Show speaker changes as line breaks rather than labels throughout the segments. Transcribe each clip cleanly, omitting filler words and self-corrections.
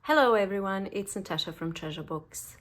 Hello everyone, it's Natasha from Treasure Books.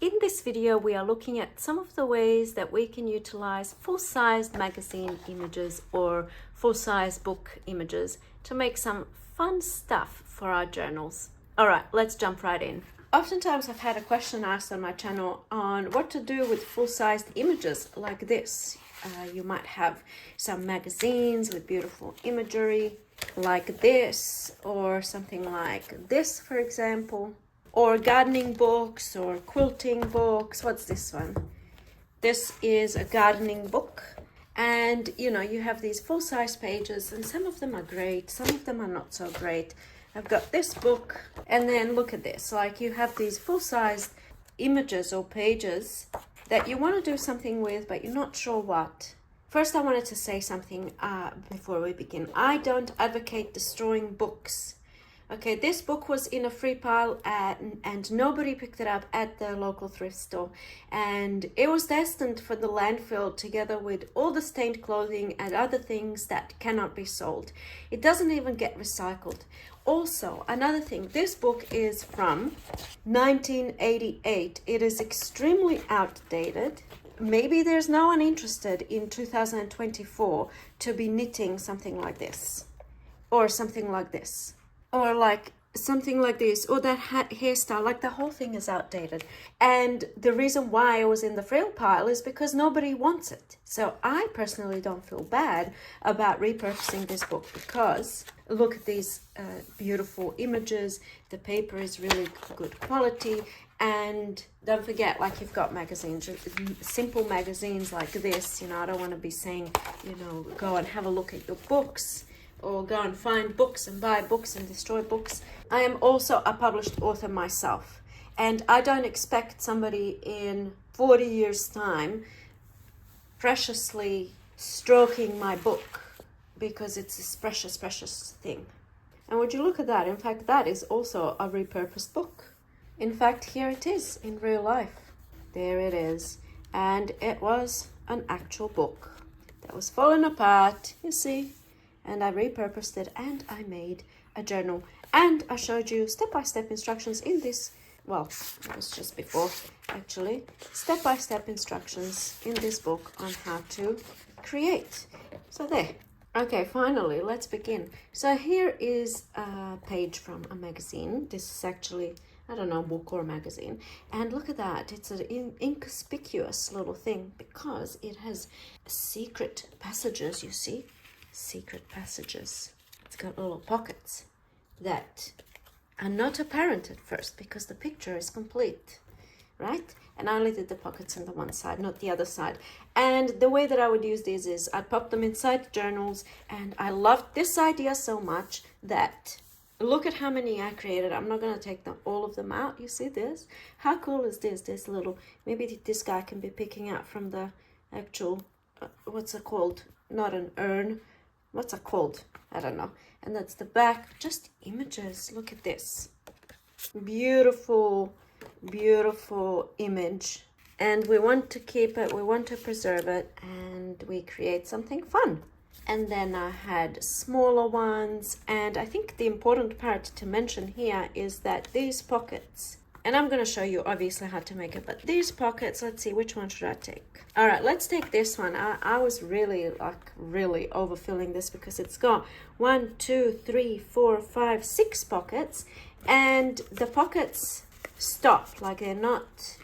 In this video, we are looking at some of the ways that we can utilize full-size magazine images or full-size book images to make some fun stuff for our journals. All right, let's jump right in. Oftentimes I've had a question asked on my channel on what to do with full-sized images like this. You might have some magazines with beautiful imagery like this, or something like this, for example. Or gardening books or quilting books. What's this one? This is a gardening book, and you have these full-size pages, and some of them are great, some of them are not so great. I've got this book, and then look at this, like you have these full-size images or pages that you want to do something with, but you're not sure what. First, I wanted to say something before we begin. I don't advocate destroying books. Okay, this book was in a free pile and nobody picked it up at the local thrift store. And it was destined for the landfill together with all the stained clothing and other things that cannot be sold. It doesn't even get recycled. Also, another thing, this book is from 1988. It is extremely outdated. Maybe there's no one interested in 2024 to be knitting something like this or something like this. Or like something like this, or that hairstyle, like the whole thing is outdated. And the reason why it was in the frail pile is because nobody wants it. So I personally don't feel bad about repurposing this book, because look at these beautiful images. The paper is really good quality. And don't forget, like, you've got magazines, simple magazines like this. I don't want to be saying, go and have a look at your books, or go and find books and buy books and destroy books. I am also a published author myself, and I don't expect somebody in 40 years' time preciously stroking my book because it's this precious, precious thing. And would you look at that? In fact, that is also a repurposed book. In fact, here it is in real life. There it is. And it was an actual book that was falling apart, you see. And I repurposed it, and I made a journal, and I showed you step-by-step instructions in this. Well, it was just before, actually. Step-by-step instructions in this book on how to create. So there. Okay, finally, let's begin. So here is a page from a magazine. This is actually, I don't know, book or magazine. And look at that. It's an inconspicuous little thing because it has secret passages, you see. Secret passages. It's got little pockets that are not apparent at first because the picture is complete, right? And I only did the pockets on the one side, not the other side. And the way that I would use these is I'd pop them inside journals, and I loved this idea so much that look at how many I created. I'm not going to take all of them out. You see this? How cool is this? This little, maybe this guy can be picking out from the actual, what's it called? Not an urn. What's it called? I don't know. And that's the back. Just images. Look at this. Beautiful, beautiful image. And we want to keep it. We want to preserve it. And we create something fun. And then I had smaller ones. And I think the important part to mention here is that these pockets, and I'm going to show you obviously how to make it, but these pockets, let's see, which one should I take? All right, let's take this one. I was really overfilling this because it's got 1, 2, 3, 4, 5, 6 pockets, and the pockets stop, like they're not.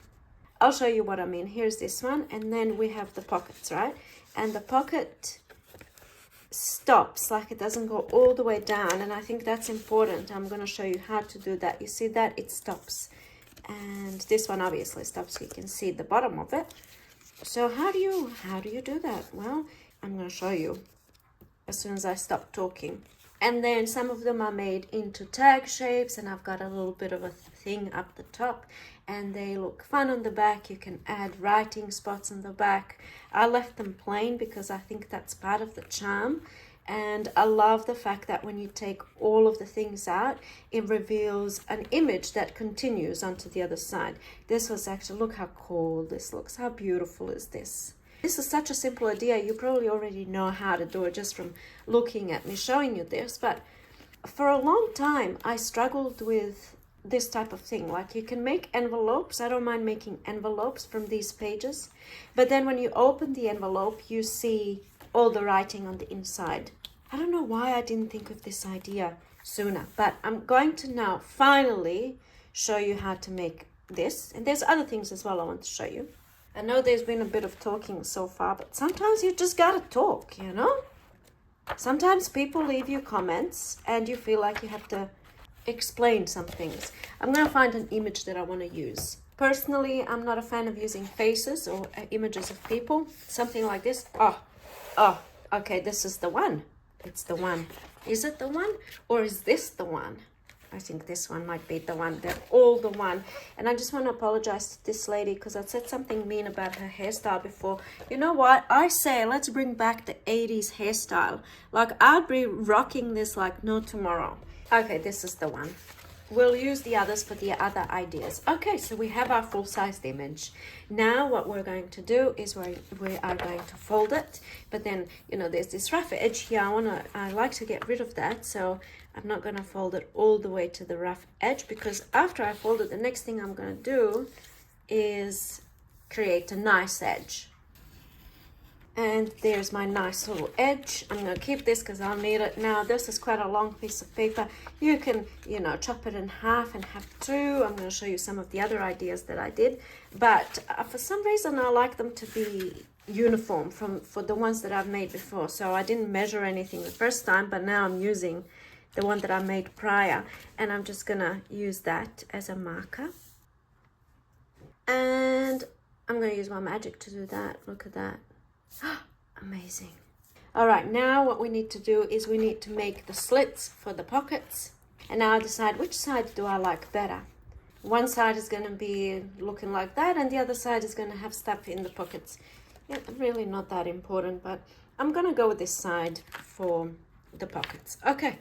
I'll show you what I mean. Here's this one, and then we have the pockets, right? And the pocket stops, like it doesn't go all the way down, and I think that's important. I'm going to show you how to do that. You see that? It stops. And this one obviously stops so you can see the bottom of it. So how do you do that? Well, I'm going to show you as soon as I stop talking. And then some of them are made into tag shapes, and I've got a little bit of a thing up the top, and they look fun on the back. You can add writing spots on the back. I left them plain because I think that's part of the charm. And I love the fact that when you take all of the things out, it reveals an image that continues onto the other side. This was actually, look how cool this looks. How beautiful is this? This is such a simple idea. You probably already know how to do it just from looking at me showing you this. But for a long time, I struggled with this type of thing. Like, you can make envelopes. I don't mind making envelopes from these pages. But then when you open the envelope, you see all the writing on the inside. I don't know why I didn't think of this idea sooner, but I'm going to now finally show you how to make this. And there's other things as well I want to show you. I know there's been a bit of talking so far, but sometimes you just gotta talk, you know? Sometimes people leave you comments and you feel like you have to explain some things. I'm gonna find an image that I want to use. Personally, I'm not a fan of using faces or images of people. Something like this. Oh, okay, this is the one. It's the one. Is it the one? Or is this the one? I think this one might be the one. They're all the one. And I just want to apologize to this lady because I said something mean about her hairstyle before. You know what? I say let's bring back the 80s hairstyle. Like, I'd be rocking this like no tomorrow. Okay, this is the one. We'll use the others for the other ideas. Okay, so we have our full-sized image. Now what we're going to do is we are going to fold it. But then, you know, there's this rough edge here. I like to get rid of that. So I'm not going to fold it all the way to the rough edge, because after I fold it, the next thing I'm going to do is create a nice edge. And there's my nice little edge. I'm going to keep this because I'll need it. Now, this is quite a long piece of paper. You can, you know, chop it in half and have two. I'm going to show you some of the other ideas that I did. But for some reason, I like them to be uniform for the ones that I've made before. So I didn't measure anything the first time, but now I'm using the one that I made prior. And I'm just going to use that as a marker. And I'm going to use my magic to do that. Look at that. Amazing. All right, now what we need to do is we need to make the slits for the pockets. And now I decide which side do I like better. One side is going to be looking like that, and the other side is going to have stuff in the pockets. Yeah, really not that important, but I'm going to go with this side for the pockets. Okay,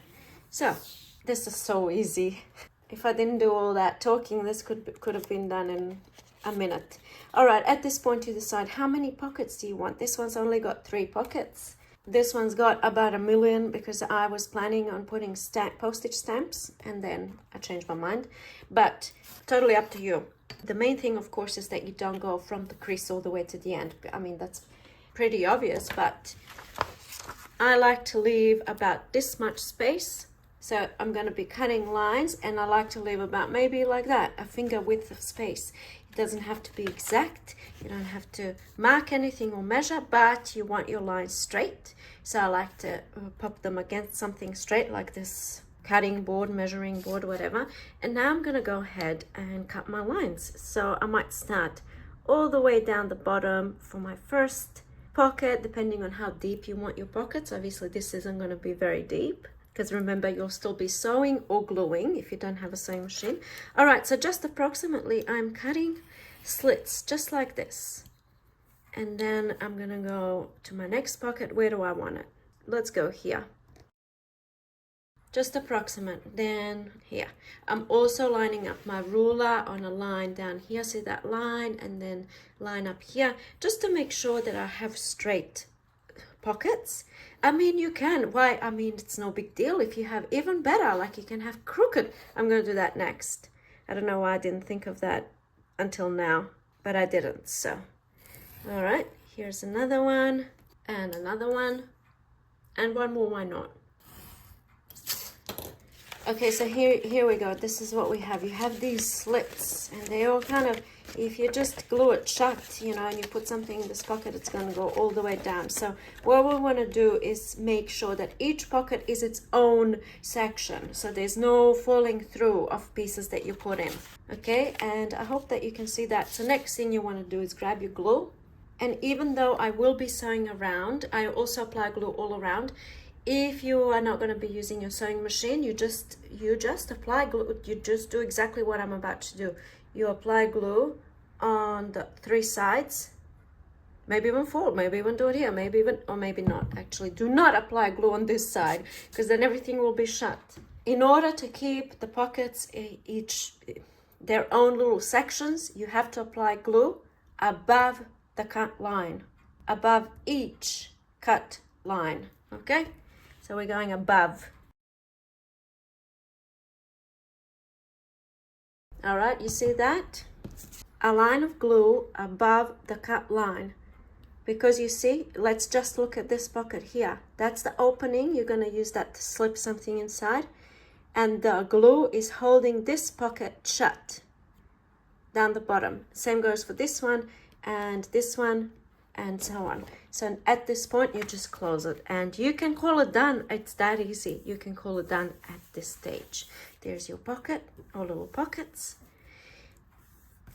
so this is so easy. If I didn't do all that talking, this could have been done in a minute. All right, at this point you decide how many pockets do you want. This one's only got 3 pockets. This one's got about 1 million because I was planning on putting postage stamps, and then I changed my mind. But totally up to you. The main thing, of course, is that you don't go from the crease all the way to the end. I mean, that's pretty obvious, but I like to leave about this much space. So I'm going to be cutting lines, and I like to leave about maybe like that, a finger width of space. It doesn't have to be exact. You don't have to mark anything or measure, but you want your lines straight. So I like to pop them against something straight like this cutting board, measuring board, whatever. And now I'm going to go ahead and cut my lines. So I might start all the way down the bottom for my first pocket, depending on how deep you want your pockets. Obviously, this isn't going to be very deep, because remember, you'll still be sewing or gluing if you don't have a sewing machine. All right, so just approximately, I'm cutting slits just like this. And then I'm going to go to my next pocket. Where do I want it? Let's go here. Just approximate, then here. I'm also lining up my ruler on a line down here. See that line? And then line up here, just to make sure that I have straight pockets. I mean, you can. Why? I mean, it's no big deal if you have even better, like you can have crooked. I'm going to do that next. I don't know why I didn't think of that until now, but I didn't. So, all right, here's another one, and another one, and one more. Why not? Okay, so here we go. This is what we have. You have these slits, and they all kind of, if you just glue it shut, you know, and you put something in this pocket, it's going to go all the way down. So what we want to do is make sure that each pocket is its own section. So there's no falling through of pieces that you put in. Okay, and I hope that you can see that. So next thing you want to do is grab your glue. And even though I will be sewing around, I also apply glue all around. if you are not going to be using your sewing machine, you just apply glue. You just do exactly what I'm about to do. You apply glue on the 3 sides, maybe even 4, maybe even do it here, maybe even, or maybe not. Actually, do not apply glue on this side, because then everything will be shut. In order to keep the pockets each their own little sections, you have to apply glue above the cut line, above each cut line. Okay, so we're going above. All right, you see that? A line of glue above the cut line. Because you see, let's just look at this pocket here. That's the opening. You're going to use that to slip something inside. And the glue is holding this pocket shut down the bottom. Same goes for this one and so on. So at this point, you just close it. And you can call it done. It's that easy. You can call it done at this stage. There's your pocket, or little pockets.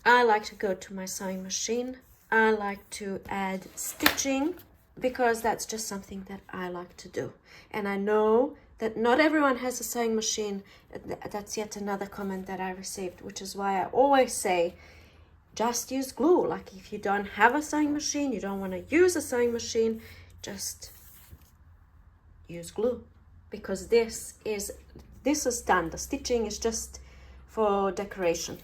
I like to go to my sewing machine. I like to add stitching because that's just something that I like to do. And I know that not everyone has a sewing machine. That's yet another comment that I received, which is why I always say, just use glue. Like if you don't have a sewing machine, you don't want to use a sewing machine, just use glue, because this is done. The stitching is just for decoration.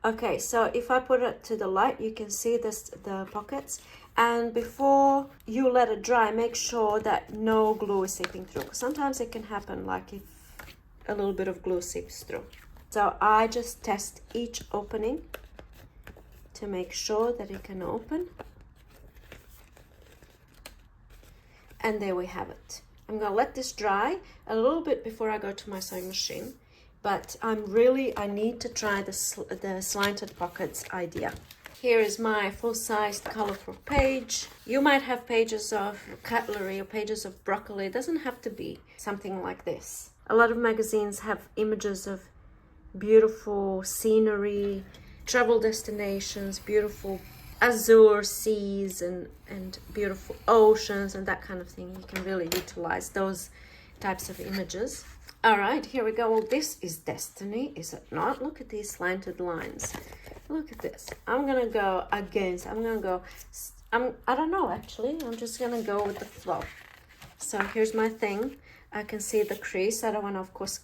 Okay, so if I put it to the light, you can see the pockets. And before you let it dry, make sure that no glue is seeping through. Sometimes it can happen, like if a little bit of glue seeps through. So I just test each opening to make sure that it can open. And there we have it. I'm gonna let this dry a little bit before I go to my sewing machine. But I need to try the slanted pockets idea. Here is my full-sized colorful page. You might have pages of cutlery or pages of broccoli. It doesn't have to be something like this. A lot of magazines have images of beautiful scenery, travel destinations, beautiful azure seas and beautiful oceans and that kind of thing. You can really utilize those types of images. All right, here we go. Well, this is destiny, is it not? Look at these slanted lines. Look at this. I'm gonna go against. I don't know actually. I'm just gonna go with the flow. So here's my thing. I can see the crease. I don't want to, of course,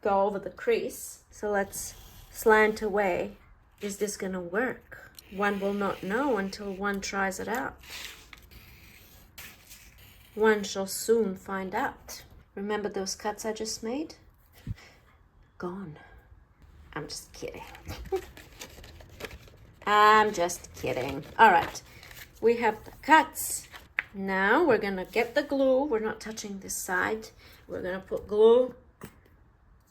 go over the crease. So let's slant away. Is this gonna work? One will not know until one tries it out. One shall soon find out. Remember those cuts I just made? Gone. I'm just kidding. I'm just kidding. All right, we have the cuts. Now we're gonna get the glue. We're not touching this side. We're gonna put glue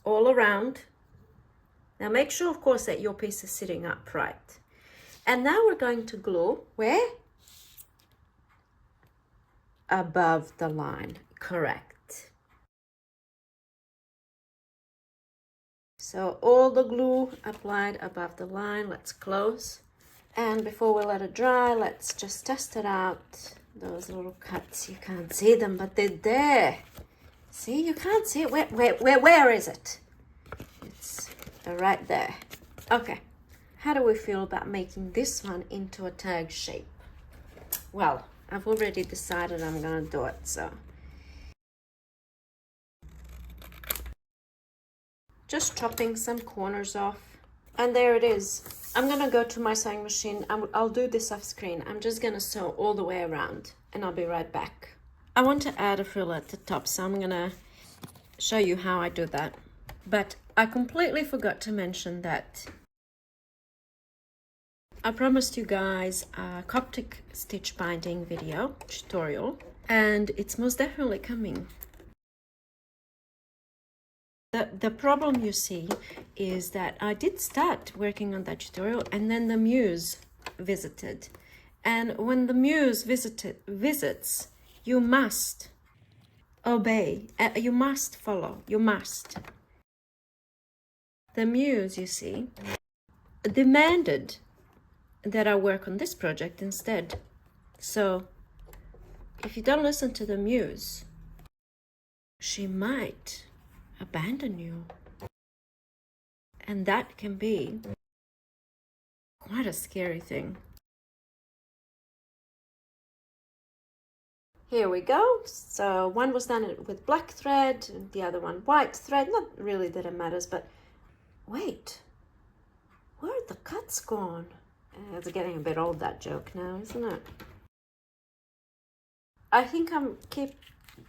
all around. Now make sure, of course, that your piece is sitting upright. And now we're going to glue where? Above the line, correct. So all the glue applied above the line. Let's close. And before we let it dry, let's just test it out. Those little cuts, you can't see them, but they're there. See, you can't see it. Where is it? It's right there. Okay. How do we feel about making this one into a tag shape? Well, I've already decided I'm gonna do it, so. Just chopping some corners off. And there it is. I'm gonna go to my sewing machine. I'll do this off screen. I'm just gonna sew all the way around and I'll be right back. I want to add a frill at the top, so I'm gonna show you how I do that. But I completely forgot to mention that I promised you guys a Coptic stitch binding video tutorial, and it's most definitely coming. The problem, you see, is that I did start working on that tutorial and then the muse visited. And when the muse visits, you must obey, you must follow, you must. The muse, you see, demanded that I work on this project instead. So if you don't listen to the muse, she might abandon you. And that can be quite a scary thing. Here we go. So one was done with black thread, and the other one white thread. Not really that it matters, but wait, where are the cuts gone? It's getting a bit old, that joke now, isn't it? I think I'm keep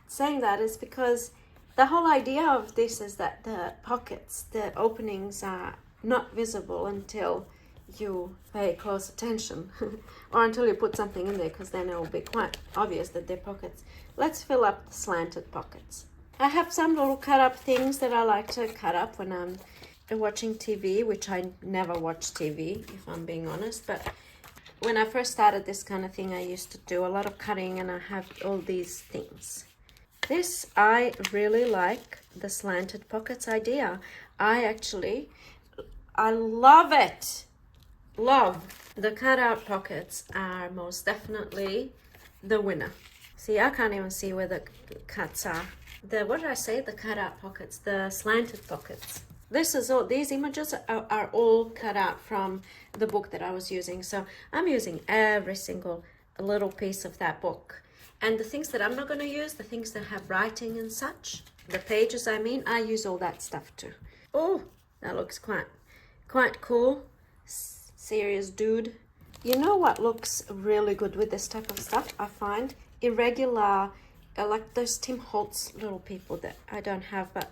saying that is because the whole idea of this is that the pockets, the openings are not visible until you pay close attention or until you put something in there, because then it will be quite obvious that they're pockets. Let's fill up the slanted pockets. I have some little cut up things that I like to cut up when I'm watching TV, which I never watch TV if I'm being honest, but when I first started this kind of thing, I used to do a lot of cutting, and I have all these things. This, I really like the slanted pockets idea. I love it. Love. The cutout pockets are most definitely the winner. See, I can't even see where the cuts are. What did I say? The cutout pockets, the slanted pockets. This is all, these images are all cut out from the book that I was using. So I'm using every single little piece of that book. And the things that I'm not going to use, the things that have writing and such, the pages I mean, I use all that stuff too. Oh, that looks quite cool. Serious dude. You know what looks really good with this type of stuff? I find irregular, like those Tim Holtz little people that I don't have, but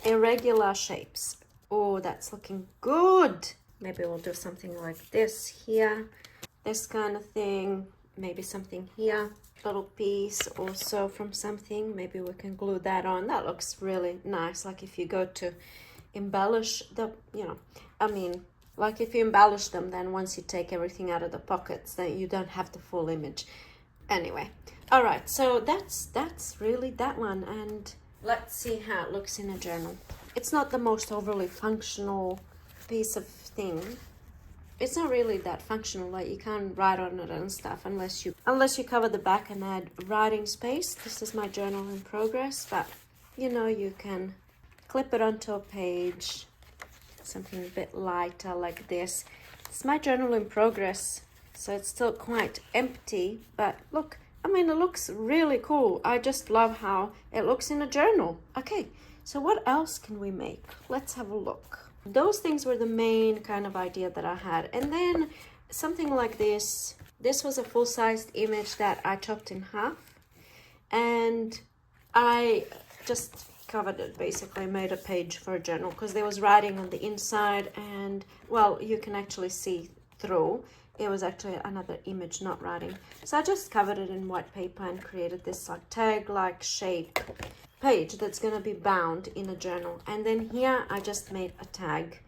irregular shapes. Oh, that's looking good. Maybe we'll do something like this here, this kind of thing, maybe something here, little piece also from something. Maybe we can glue that on. That looks really nice. Like if you go to embellish the, like if you embellish them, then once you take everything out of the pockets, then you don't have the full image. Anyway, all right, so that's really that one, and let's see how it looks in a journal. It's not the most overly functional piece of thing. It's not really that functional, like you can't write on it and stuff unless you cover the back and add writing space. This is my journal in progress, but you can clip it onto a page, something a bit lighter like this. It's my journal in progress, so it's still quite empty, but look, it looks really cool. I just love how it looks in a journal. Okay, so what else can we make? Let's have a look. Those things were the main kind of idea that I had. And then something like this. This was a full-sized image that I chopped in half. And I just covered it, basically made a page for a journal, because there was writing on the inside, and well, you can actually see through. It was actually another image, not writing. So I just covered it in white paper and created this like tag-like shape page that's going to be bound in a journal. And then here I just made a tag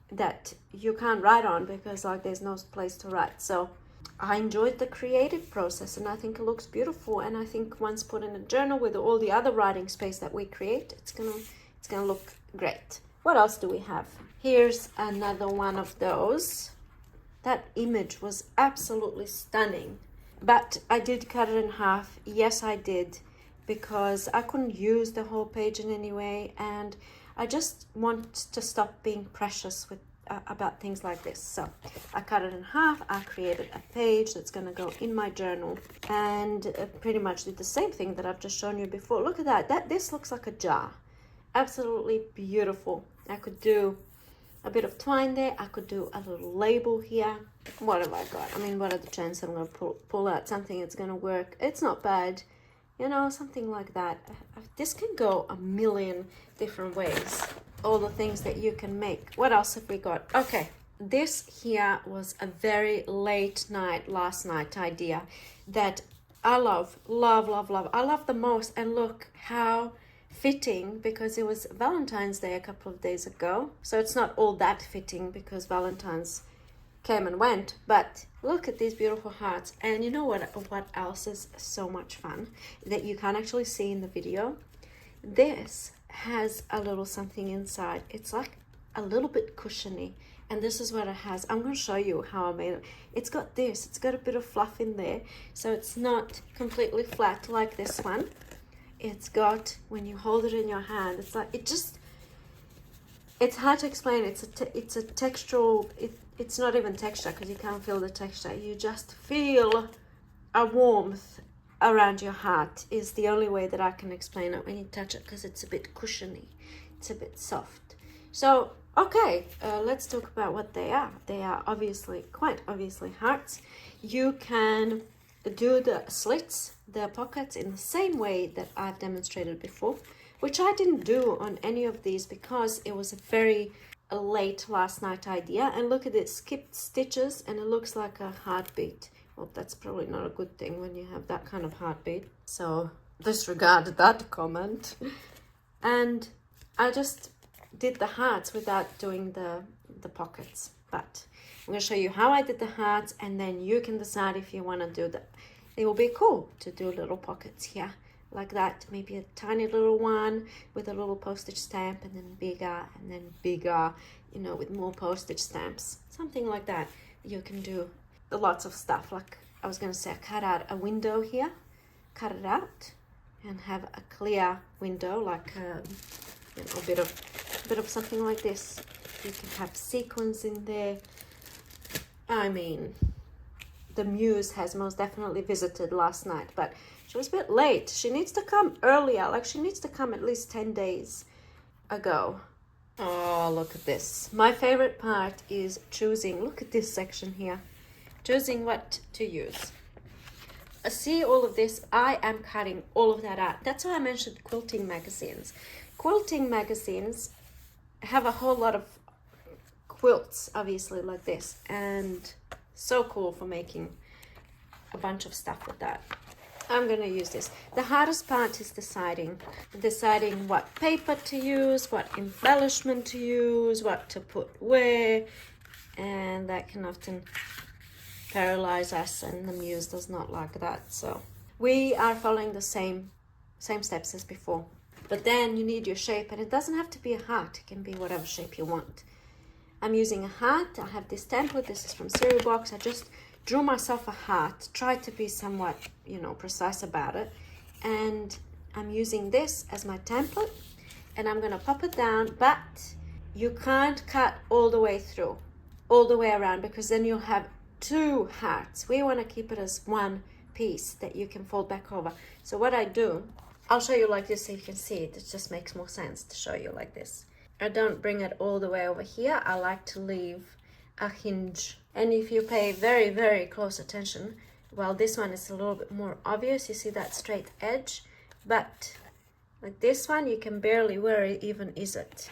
that you can't write on because like there's no place to write. So I enjoyed the creative process, and I think it looks beautiful, and I think once put in a journal with all the other writing space that we create, it's gonna look great. What else do we have? Here's another one of those. That image was absolutely stunning, but I did cut it in half. Yes, I did, because I couldn't use the whole page in any way, and I just want to stop being precious with about things like this. So I cut it in half. I created a page that's going to go in my journal, and pretty much did the same thing that I've just shown you before. Look at that. This looks like a jar. Absolutely beautiful. I could do a bit of twine there. I could do a little label here. What have I got? What are the chances I'm going to pull out something that's going to work? It's not bad. Something like that. This can go a million different ways. All the things that you can make. What else have we got? Okay, this here was a very last night idea that I love. I love the most. And look how fitting, because it was Valentine's Day a couple of days ago. So it's not all that fitting because Valentine's came and went, but look at these beautiful hearts. And you know what else is so much fun that you can't actually see in the video? This has a little something inside. It's like a little bit cushiony, and this is what it has. I'm going to show you how I made it. It's got a bit of fluff in there, so it's not completely flat like this one. it's got, when you hold it in your hand, it's like, it's hard to explain. It's a textural, it's not even texture because you can't feel the texture. You just feel a warmth around your heart is the only way that I can explain it when you touch it, because it's a bit cushiony, it's a bit soft. So okay, let's talk about what they are. They are quite obviously hearts. You can do the slits, the pockets, in the same way that I've demonstrated before, which I didn't do on any of these because it was a very late last night idea. And look at it, skipped stitches, and it looks like a heartbeat. Well, that's probably not a good thing when you have that kind of heartbeat, so disregard that comment. And I just did the hearts without doing the pockets, but I'm going to show you how I did the hearts, and then you can decide if you want to do that. It will be cool to do little pockets here like that, maybe a tiny little one with a little postage stamp, and then bigger, you know, with more postage stamps, something like that. You can do lots of stuff. Like I was going to say, cut out a window here, cut it out and have a clear window, like you know, a bit of something like this. You can have sequins in there. I mean, the muse has most definitely visited last night, but she was a bit late. She needs to come earlier, like she needs to come at least 10 days ago. Oh, look at this. My favorite part is choosing, look at this section here, choosing what to use. See all of this, I am cutting all of that out. That's why I mentioned quilting magazines. Quilting magazines have a whole lot of quilts, obviously, like this, and so cool for making a bunch of stuff with that. I'm gonna use this. The hardest part is deciding what paper to use, what embellishment to use, what to put where, and that can often paralyze us, and the muse does not like that. So we are following the same steps as before, but then you need your shape, and it doesn't have to be a heart. It can be whatever shape you want. I'm using a heart. I have this template. This is from Cereal Box. I just drew myself a heart, tried to be somewhat, you know, precise about it, and I'm using this as my template, and I'm gonna pop it down, but you can't cut all the way through, all the way around, because then you'll have two hearts. We want to keep it as one piece that you can fold back over. So what I do, I'll show you like this so you can see it. It just makes more sense to show you like this. I don't bring it all the way over here. I like to leave a hinge. And if you pay very, very close attention, well, this one is a little bit more obvious. You see that straight edge, but like this one, you can barely, where even is it?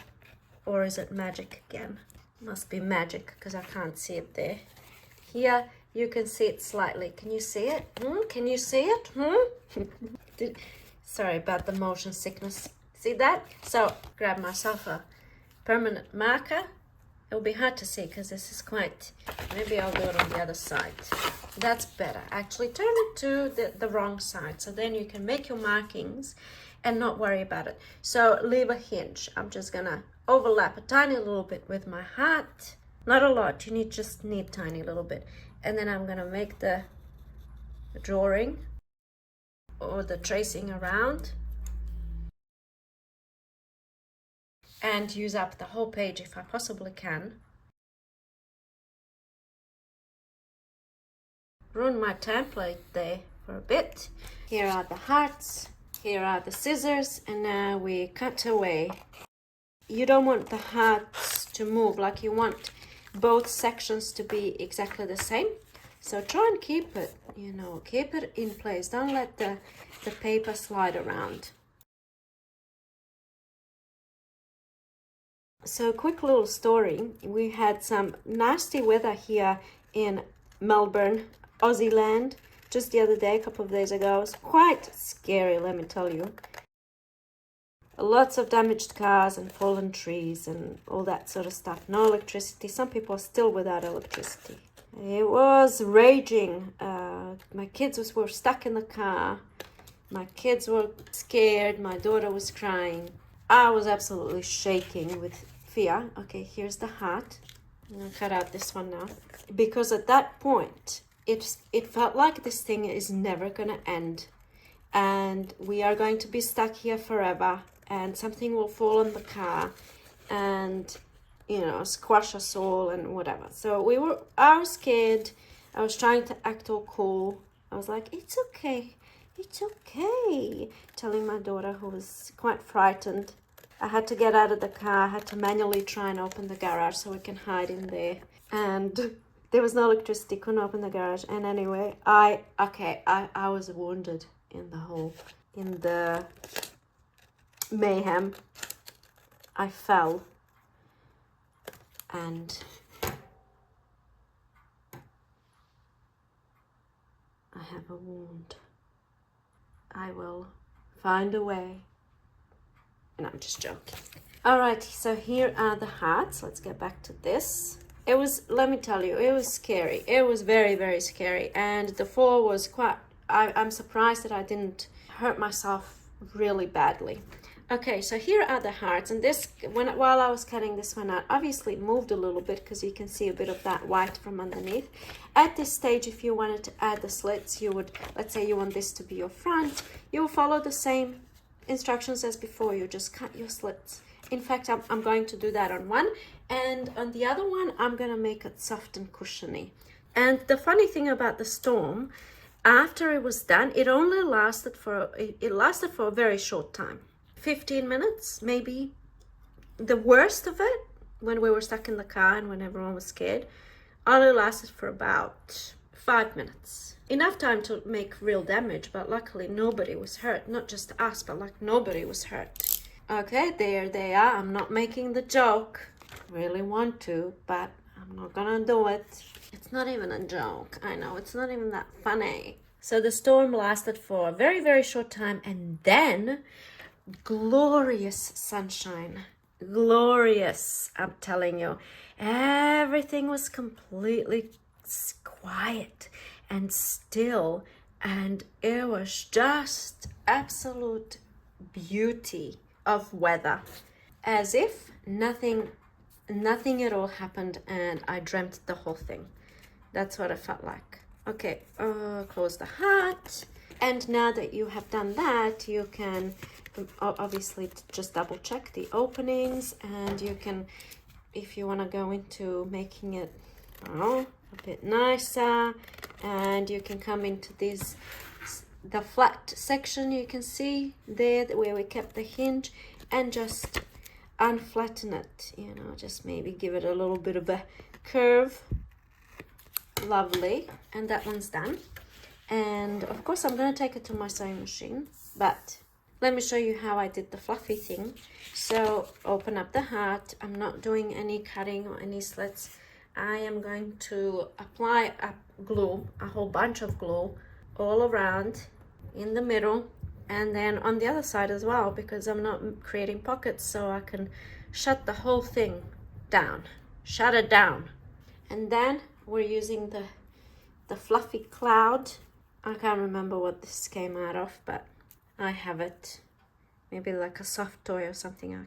Or is it magic again? Must be magic because I can't see it there. Here, you can see it slightly. Can you see it? Can you see it? Sorry about the motion sickness. See that? So, grab myself a permanent marker. It will be hard to see because this is quite... Maybe I'll do it on the other side. That's better. Actually, turn it to the wrong side. So then you can make your markings and not worry about it. So, leave a hinge. I'm just going to overlap a tiny little bit with my heart. Not a lot, you just need tiny little bit. And then I'm gonna make the drawing or the tracing around and use up the whole page if I possibly can. Ruin my template there for a bit. Here are the hearts, here are the scissors, and now we cut away. You don't want the hearts to move, like you want both sections to be exactly the same. So try and keep it, you know, keep it in place. Don't let the paper slide around. So quick little story. We had some nasty weather here in Melbourne, Aussie land, just the other day, a couple of days ago. It was quite scary, let me tell you. Lots of damaged cars and fallen trees and all that sort of stuff. No electricity. Some people are still without electricity. It was raging. My kids were stuck in the car. My kids were scared. My daughter was crying. I was absolutely shaking with fear. Okay, here's the heart. I'm going to cut out this one now. Because at that point, it felt like this thing is never going to end. and we are going to be stuck here forever, and something will fall on the car and, you know, squash us all and whatever. So I was scared. I was trying to act all cool. I was like, it's okay, it's okay, telling my daughter, who was quite frightened. I had to get out of the car. I had to manually try and open the garage so we can hide in there. And there was no electricity, couldn't open the garage. And anyway, I was wounded in the mayhem. I fell and I have a wound. I will find a way. And I'm just joking. Alright, so here are the hearts. Let's get back to this. It was, let me tell you, it was scary. It was very, very scary. And the fall was quite, I'm surprised that I didn't hurt myself really badly. Okay, so here are the hearts. And this, while I was cutting this one out, obviously it moved a little bit because you can see a bit of that white from underneath. At this stage, if you wanted to add the slits, you would, let's say you want this to be your front, you will follow the same instructions as before. You just cut your slits. In fact, I'm going to do that on one, and on the other one I'm gonna make it soft and cushiony. And the funny thing about the storm, after it was done, it only lasted for a very short time, 15 minutes maybe. The worst of it, when we were stuck in the car and when everyone was scared, only lasted for about 5 minutes. Enough time to make real damage, but luckily nobody was hurt. Not just us, but like nobody was hurt. Okay, there they are. I'm not making the joke. Really want to, but I'm not gonna do it. It's not even a joke. I know, it's not even that funny. So the storm lasted for a very, very short time, and then glorious sunshine. Glorious, I'm telling you. Everything was completely quiet and still, and it was just absolute beauty of weather, as if nothing at all happened and I dreamt the whole thing. That's what it felt like. Okay, close the heart. And now that you have done that, you can obviously just double check the openings, and you can, if you want to go into making it, I don't know, a bit nicer, and you can come into the flat section you can see there where we kept the hinge, and just unflatten it, you know, just maybe give it a little bit of a curve. Lovely. And that one's done. And of course I'm going to take it to my sewing machine, but let me show you how I did the fluffy thing. So open up the heart. I'm not doing any cutting or any slits. I am going to apply glue, a whole bunch of glue all around in the middle, and then on the other side as well, because I'm not creating pockets, so I can shut the whole thing down, shut it down. And then we're using the fluffy cloud. I can't remember what this came out of, but I have it. Maybe like a soft toy or something,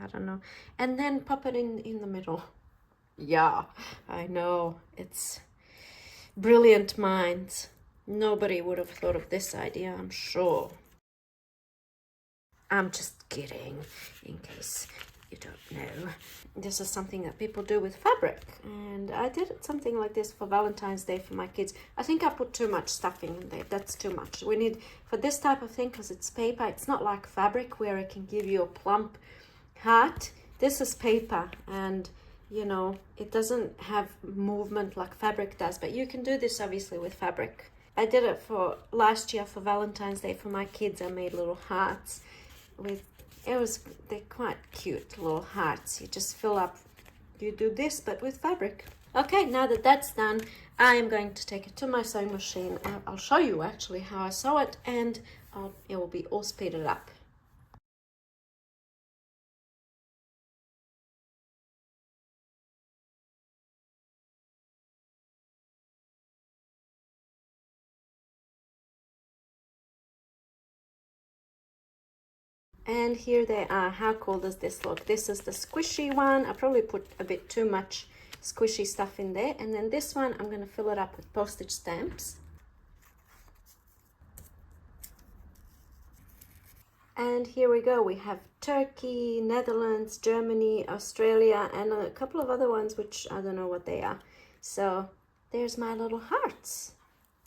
I don't know. And then pop it in the middle. Yeah, I know, it's brilliant minds. Nobody would have thought of this idea, I'm sure. I'm just kidding, in case you don't know. This is something that people do with fabric, and I did something like this for Valentine's Day for my kids. I think I put too much stuffing in there. That's too much. We need, for this type of thing, because it's paper, it's not like fabric where it can give you a plump heart. This is paper, and you know, it doesn't have movement like fabric does, but you can do this obviously with fabric. I did it for last year for Valentine's Day for my kids. I made little hearts with, they're quite cute little hearts. You just fill up, you do this but with fabric. Okay, now that that's done, I am going to take it to my sewing machine. I'll show you actually how I sew it, and it will be all speeded up. And here they are. How cool does this look? This is the squishy one. I probably put a bit too much squishy stuff in there. And then this one, I'm going to fill it up with postage stamps. And here we go. We have Turkey, Netherlands, Germany, Australia, and a couple of other ones which I don't know what they are. So there's my little hearts.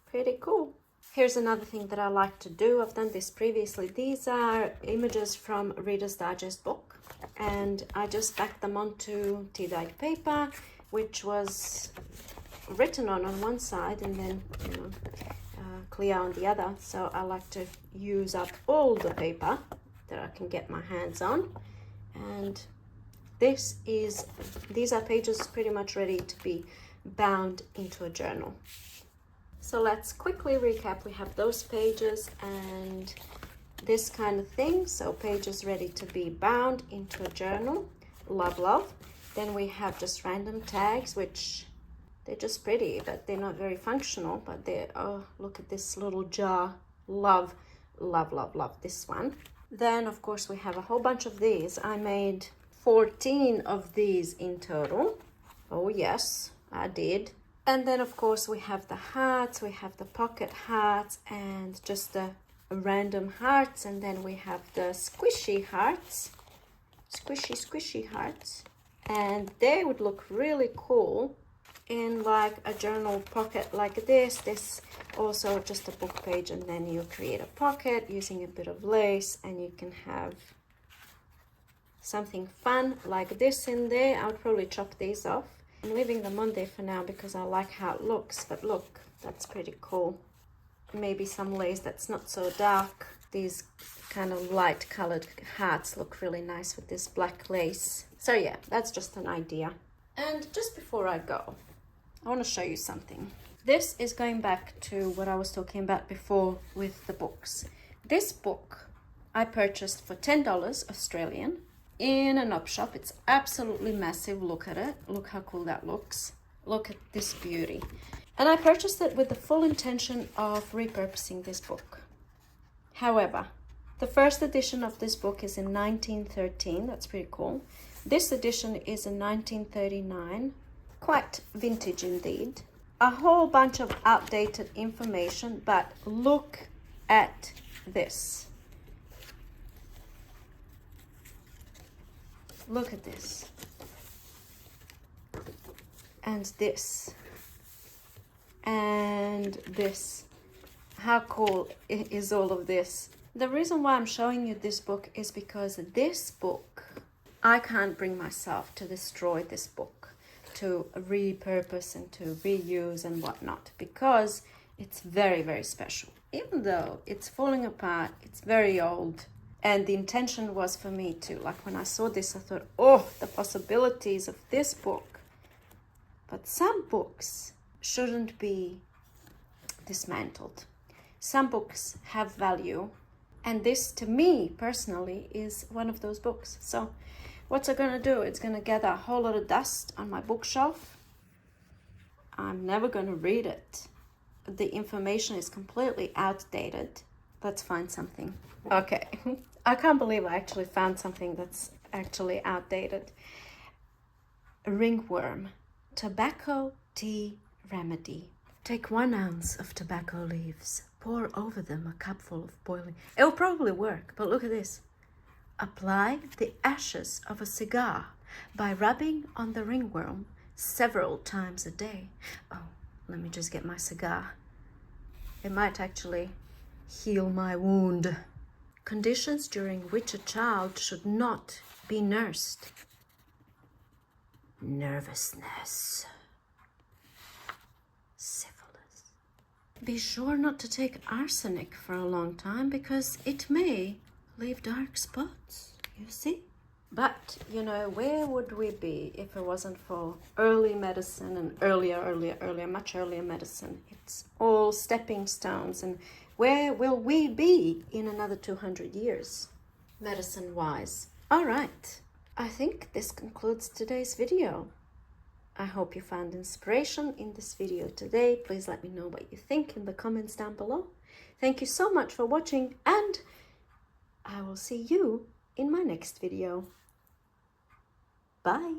Pretty cool. Here's another thing that I like to do. I've done this previously. These are images from Reader's Digest book, and I just backed them onto tea dyed paper, which was written on one side and then clear on the other. So I like to use up all the paper that I can get my hands on, and these are pages pretty much ready to be bound into a journal. So let's quickly recap. We have those pages and this kind of thing. So pages ready to be bound into a journal. Love, love. Then we have just random tags, which they're just pretty, but they're not very functional. But they're, oh, look at this little jar. Love, love, love, love this one. Then, of course, we have a whole bunch of these. I made 14 of these in total. Oh, yes, I did. And then, of course, we have the hearts, we have the pocket hearts, and just the random hearts. And then we have the squishy hearts, squishy hearts. And they would look really cool in like a journal pocket like this. This also just a book page, and then you create a pocket using a bit of lace, and you can have something fun like this in there. I would probably chop these off. I'm leaving them on there for now because I like how it looks, but look, that's pretty cool. Maybe some lace that's not so dark. These kind of light colored hearts look really nice with this black lace. So yeah, that's just an idea. And just before I go, I want to show you something. This is going back to what I was talking about before with the books. This book I purchased for $10 Australian in an op shop. It's absolutely massive. Look at it. Look how cool that looks. Look at this beauty. And I purchased it with the full intention of repurposing this book. However, the first edition of this book is in 1913. That's pretty cool. This edition is in 1939. Quite vintage indeed. A whole bunch of outdated information, but look at this. Look at this. And this. And this. How cool is all of this? The reason why I'm showing you this book is because this book, I can't bring myself to destroy this book, to repurpose and to reuse and whatnot, because it's very, very special. Even though it's falling apart, it's very old. And the intention was for me to, like when I saw this, I thought, oh, the possibilities of this book. But some books shouldn't be dismantled. Some books have value. And this, to me personally, is one of those books. So what's it going to do? It's going to gather a whole lot of dust on my bookshelf. I'm never going to read it. The information is completely outdated. Let's find something. Okay, I can't believe I actually found something that's actually outdated. Ringworm, tobacco tea remedy. Take 1 ounce of tobacco leaves. Pour over them a cupful of boiling. It will probably work, but look at this. Apply the ashes of a cigar by rubbing on the ringworm several times a day. Oh, let me just get my cigar. It might actually heal my wound. Conditions during which a child should not be nursed. Nervousness. Syphilis. Be sure not to take arsenic for a long time because it may leave dark spots, you see? But, you know, where would we be if it wasn't for early medicine and much earlier medicine? It's all stepping stones. And where will we be in another 200 years, medicine-wise? All right, I think this concludes today's video. I hope you found inspiration in this video today. Please let me know what you think in the comments down below. Thank you so much for watching, and I will see you in my next video. Bye.